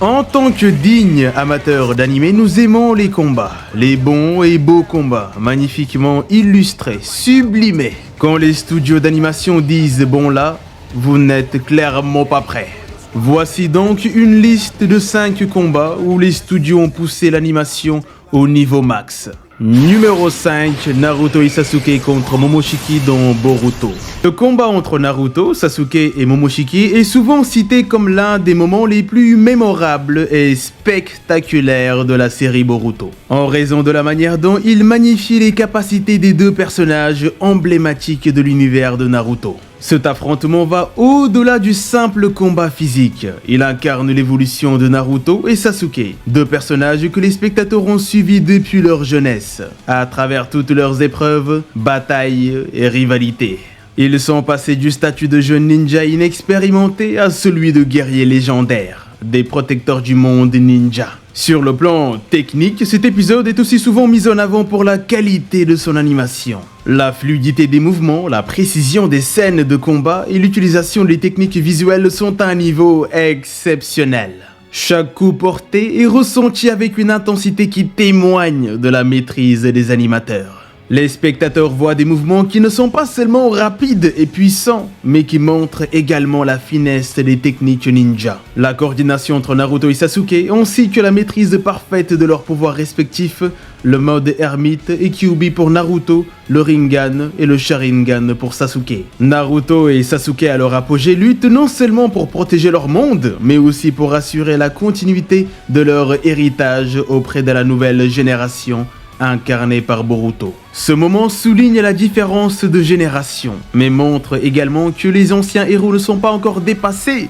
En tant que dignes amateurs d'anime, nous aimons les combats, les bons et beaux combats, magnifiquement illustrés, sublimés. Quand les studios d'animation disent bon là, vous n'êtes clairement pas prêts. Voici donc une liste de 5 combats où les studios ont poussé l'animation au niveau max. Numéro 5, Naruto et Sasuke contre Momoshiki dans Boruto. Le combat entre Naruto, Sasuke et Momoshiki est souvent cité comme l'un des moments les plus mémorables et spectaculaires de la série Boruto, en raison de la manière dont il magnifie les capacités des deux personnages emblématiques de l'univers de Naruto. Cet affrontement va au-delà du simple combat physique. Il incarne l'évolution de Naruto et Sasuke, deux personnages que les spectateurs ont suivis depuis leur jeunesse, à travers toutes leurs épreuves, batailles et rivalités. Ils sont passés du statut de jeunes ninja inexpérimentés à celui de guerriers légendaires, des protecteurs du monde ninja. Sur le plan technique, cet épisode est aussi souvent mis en avant pour la qualité de son animation. La fluidité des mouvements, la précision des scènes de combat et l'utilisation des techniques visuelles sont à un niveau exceptionnel. Chaque coup porté est ressenti avec une intensité qui témoigne de la maîtrise des animateurs. Les spectateurs voient des mouvements qui ne sont pas seulement rapides et puissants, mais qui montrent également la finesse des techniques ninja. La coordination entre Naruto et Sasuke, ainsi que la maîtrise parfaite de leurs pouvoirs respectifs, le mode ermite et Kyuubi pour Naruto, le Rinnegan et le Sharingan pour Sasuke. Naruto et Sasuke à leur apogée luttent non seulement pour protéger leur monde, mais aussi pour assurer la continuité de leur héritage auprès de la nouvelle génération, incarné par Boruto. Ce moment souligne la différence de génération, mais montre également que les anciens héros ne sont pas encore dépassés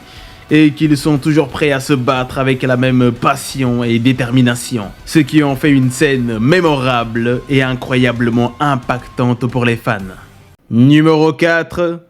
et qu'ils sont toujours prêts à se battre avec la même passion et détermination, ce qui en fait une scène mémorable et incroyablement impactante pour les fans. Numéro 4,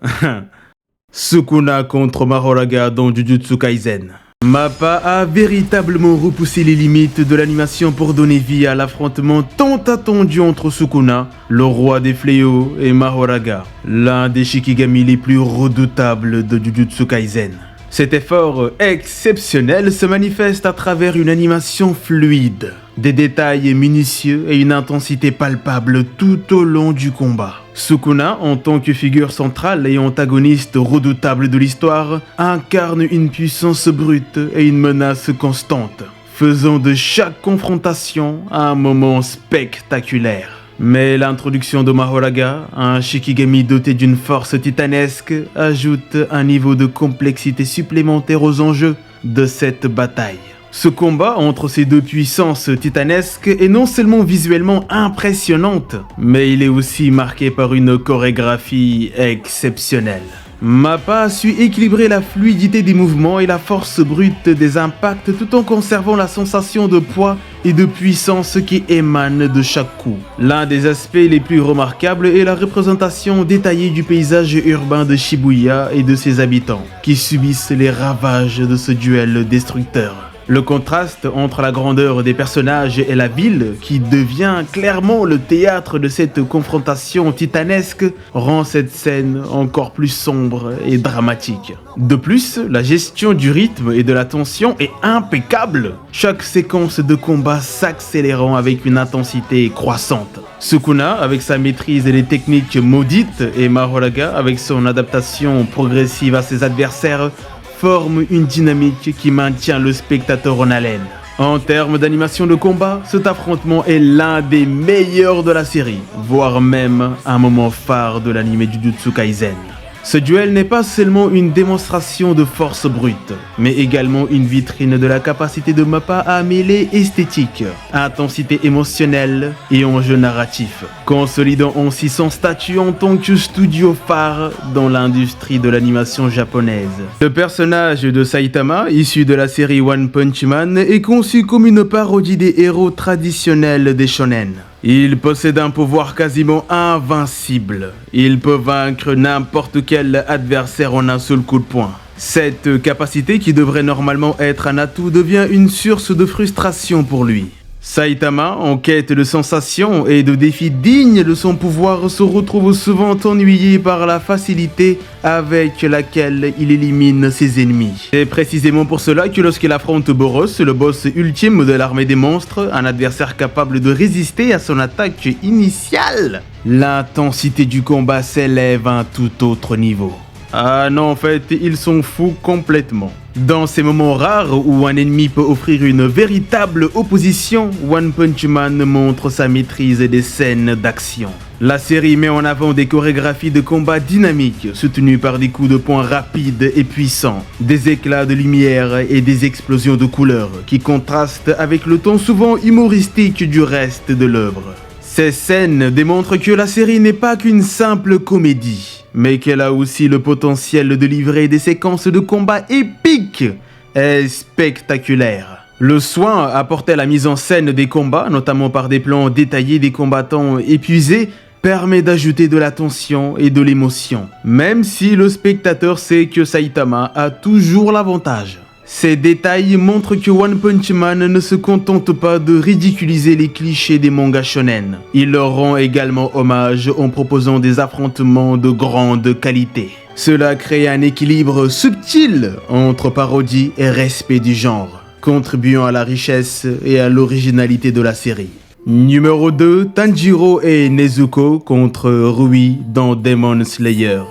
Sukuna contre Mahoraga dans Jujutsu Kaisen. Mappa a véritablement repoussé les limites de l'animation pour donner vie à l'affrontement tant attendu entre Sukuna, le roi des fléaux, et Mahoraga, l'un des Shikigami les plus redoutables de Jujutsu Kaisen. Cet effort exceptionnel se manifeste à travers une animation fluide, des détails minutieux et une intensité palpable tout au long du combat. Sukuna, en tant que figure centrale et antagoniste redoutable de l'histoire, incarne une puissance brute et une menace constante, faisant de chaque confrontation un moment spectaculaire. Mais l'introduction de Mahoraga, un Shikigami doté d'une force titanesque, ajoute un niveau de complexité supplémentaire aux enjeux de cette bataille. Ce combat entre ces deux puissances titanesques est non seulement visuellement impressionnante, mais il est aussi marqué par une chorégraphie exceptionnelle. Mappa a su équilibrer la fluidité des mouvements et la force brute des impacts tout en conservant la sensation de poids et de puissance qui émane de chaque coup. L'un des aspects les plus remarquables est la représentation détaillée du paysage urbain de Shibuya et de ses habitants, qui subissent les ravages de ce duel destructeur. Le contraste entre la grandeur des personnages et la ville, qui devient clairement le théâtre de cette confrontation titanesque, rend cette scène encore plus sombre et dramatique. De plus, la gestion du rythme et de la tension est impeccable, chaque séquence de combat s'accélérant avec une intensité croissante. Sukuna avec sa maîtrise des techniques maudites et Mahoraga avec son adaptation progressive à ses adversaires forme une dynamique qui maintient le spectateur en haleine. En termes d'animation de combat, cet affrontement est l'un des meilleurs de la série, voire même un moment phare de l'anime Jujutsu Kaisen. Ce duel n'est pas seulement une démonstration de force brute, mais également une vitrine de la capacité de Mappa à mêler esthétique, intensité émotionnelle et enjeu narratif, consolidant ainsi son statut en tant que studio phare dans l'industrie de l'animation japonaise. Le personnage de Saitama, issu de la série One Punch Man, est conçu comme une parodie des héros traditionnels des shonen. Il possède un pouvoir quasiment invincible. Il peut vaincre n'importe quel adversaire en un seul coup de poing. Cette capacité, qui devrait normalement être un atout, devient une source de frustration pour lui. Saitama, en quête de sensations et de défis dignes de son pouvoir, se retrouve souvent ennuyé par la facilité avec laquelle il élimine ses ennemis. C'est précisément pour cela que lorsqu'il affronte Boros, le boss ultime de l'armée des monstres, un adversaire capable de résister à son attaque initiale, l'intensité du combat s'élève à un tout autre niveau. Ah non, en fait, ils sont fous complètement. Dans ces moments rares où un ennemi peut offrir une véritable opposition, One Punch Man montre sa maîtrise des scènes d'action. La série met en avant des chorégraphies de combat dynamiques, soutenues par des coups de poing rapides et puissants, des éclats de lumière et des explosions de couleurs qui contrastent avec le ton souvent humoristique du reste de l'œuvre. Ces scènes démontrent que la série n'est pas qu'une simple comédie, mais qu'elle a aussi le potentiel de livrer des séquences de combat épiques et spectaculaires. Le soin apporté à la mise en scène des combats, notamment par des plans détaillés des combattants épuisés, permet d'ajouter de la tension et de l'émotion, même si le spectateur sait que Saitama a toujours l'avantage. Ces détails montrent que One Punch Man ne se contente pas de ridiculiser les clichés des mangas shonen. Il leur rend également hommage en proposant des affrontements de grande qualité. Cela crée un équilibre subtil entre parodie et respect du genre, contribuant à la richesse et à l'originalité de la série. Numéro 2, Tanjiro et Nezuko contre Rui dans Demon Slayer.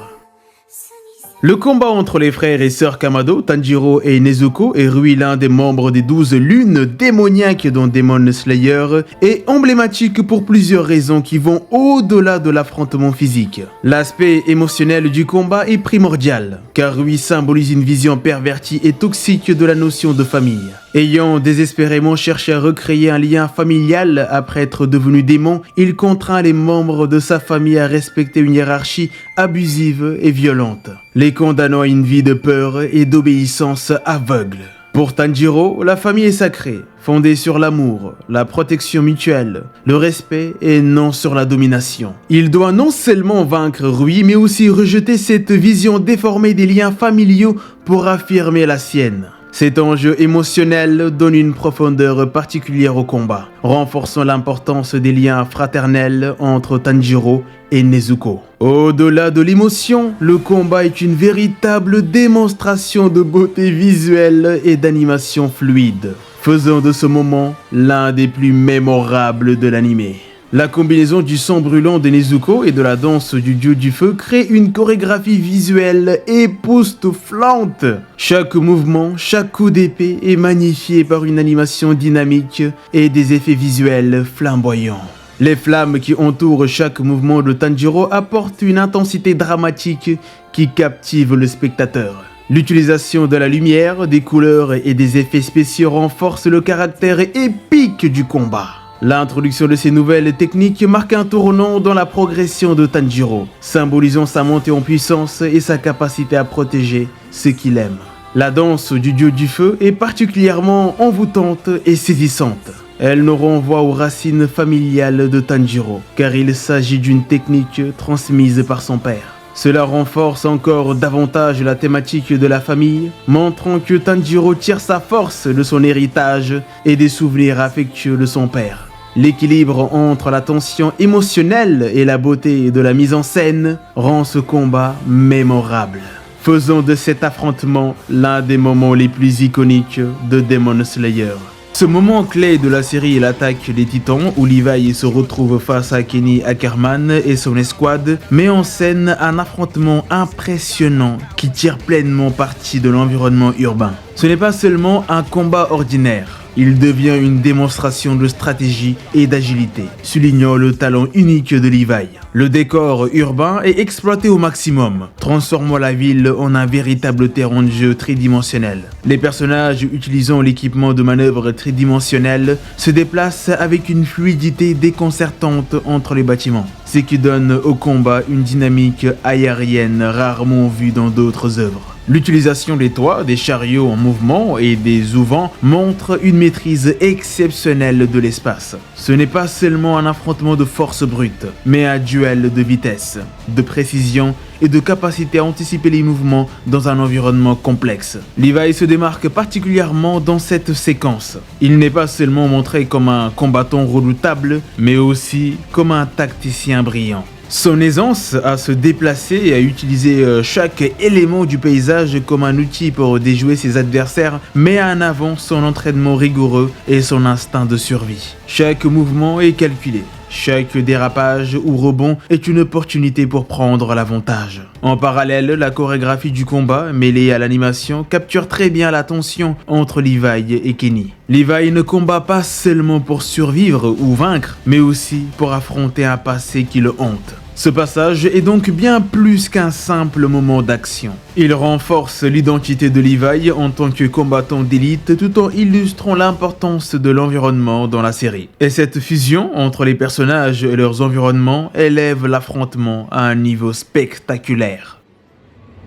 Le combat entre les frères et sœurs Kamado, Tanjiro et Nezuko, et Rui, l'un des membres des 12 lunes démoniaques dans Demon Slayer, est emblématique pour plusieurs raisons qui vont au-delà de l'affrontement physique. L'aspect émotionnel du combat est primordial, car Rui symbolise une vision pervertie et toxique de la notion de famille. Ayant désespérément cherché à recréer un lien familial après être devenu démon, il contraint les membres de sa famille à respecter une hiérarchie abusive et violente, les condamnant à une vie de peur et d'obéissance aveugle. Pour Tanjiro, la famille est sacrée, fondée sur l'amour, la protection mutuelle, le respect et non sur la domination. Il doit non seulement vaincre Rui, mais aussi rejeter cette vision déformée des liens familiaux pour affirmer la sienne. Cet enjeu émotionnel donne une profondeur particulière au combat, renforçant l'importance des liens fraternels entre Tanjiro et Nezuko. Au-delà de l'émotion, le combat est une véritable démonstration de beauté visuelle et d'animation fluide, faisant de ce moment l'un des plus mémorables de l'anime. La combinaison du sang brûlant de Nezuko et de la danse du dieu du feu crée une chorégraphie visuelle époustouflante. Chaque mouvement, chaque coup d'épée est magnifié par une animation dynamique et des effets visuels flamboyants. Les flammes qui entourent chaque mouvement de Tanjiro apportent une intensité dramatique qui captive le spectateur. L'utilisation de la lumière, des couleurs et des effets spéciaux renforce le caractère épique du combat. L'introduction de ces nouvelles techniques marque un tournant dans la progression de Tanjiro, symbolisant sa montée en puissance et sa capacité à protéger ceux qu'il aime. La danse du dieu du feu est particulièrement envoûtante et saisissante. Elle nous renvoie aux racines familiales de Tanjiro, car il s'agit d'une technique transmise par son père. Cela renforce encore davantage la thématique de la famille, montrant que Tanjiro tire sa force de son héritage et des souvenirs affectueux de son père. L'équilibre entre la tension émotionnelle et la beauté de la mise en scène rend ce combat mémorable, faisant de cet affrontement l'un des moments les plus iconiques de Demon Slayer. Ce moment clé de la série est l'attaque des Titans, où Levi se retrouve face à Kenny Ackerman et son escouade, met en scène un affrontement impressionnant qui tire pleinement parti de l'environnement urbain. Ce n'est pas seulement un combat ordinaire, il devient une démonstration de stratégie et d'agilité, soulignant le talent unique de Levi. Le décor urbain est exploité au maximum, transformant la ville en un véritable terrain de jeu tridimensionnel. Les personnages utilisant l'équipement de manœuvre tridimensionnel se déplacent avec une fluidité déconcertante entre les bâtiments, ce qui donne au combat une dynamique aérienne rarement vue dans d'autres œuvres. L'utilisation des toits, des chariots en mouvement et des auvents montre une maîtrise exceptionnelle de l'espace. Ce n'est pas seulement un affrontement de force brute, mais un duel de vitesse, de précision et de capacité à anticiper les mouvements dans un environnement complexe. Levi se démarque particulièrement dans cette séquence. Il n'est pas seulement montré comme un combattant redoutable, mais aussi comme un tacticien brillant. Son aisance à se déplacer et à utiliser chaque élément du paysage comme un outil pour déjouer ses adversaires met en avant son entraînement rigoureux et son instinct de survie. Chaque mouvement est calculé. Chaque dérapage ou rebond est une opportunité pour prendre l'avantage. En parallèle, la chorégraphie du combat, mêlée à l'animation, capture très bien la tension entre Levi et Kenny. Levi ne combat pas seulement pour survivre ou vaincre, mais aussi pour affronter un passé qui le hante. Ce passage est donc bien plus qu'un simple moment d'action. Il renforce l'identité de Levi en tant que combattant d'élite tout en illustrant l'importance de l'environnement dans la série. Et cette fusion entre les personnages et leurs environnements élève l'affrontement à un niveau spectaculaire.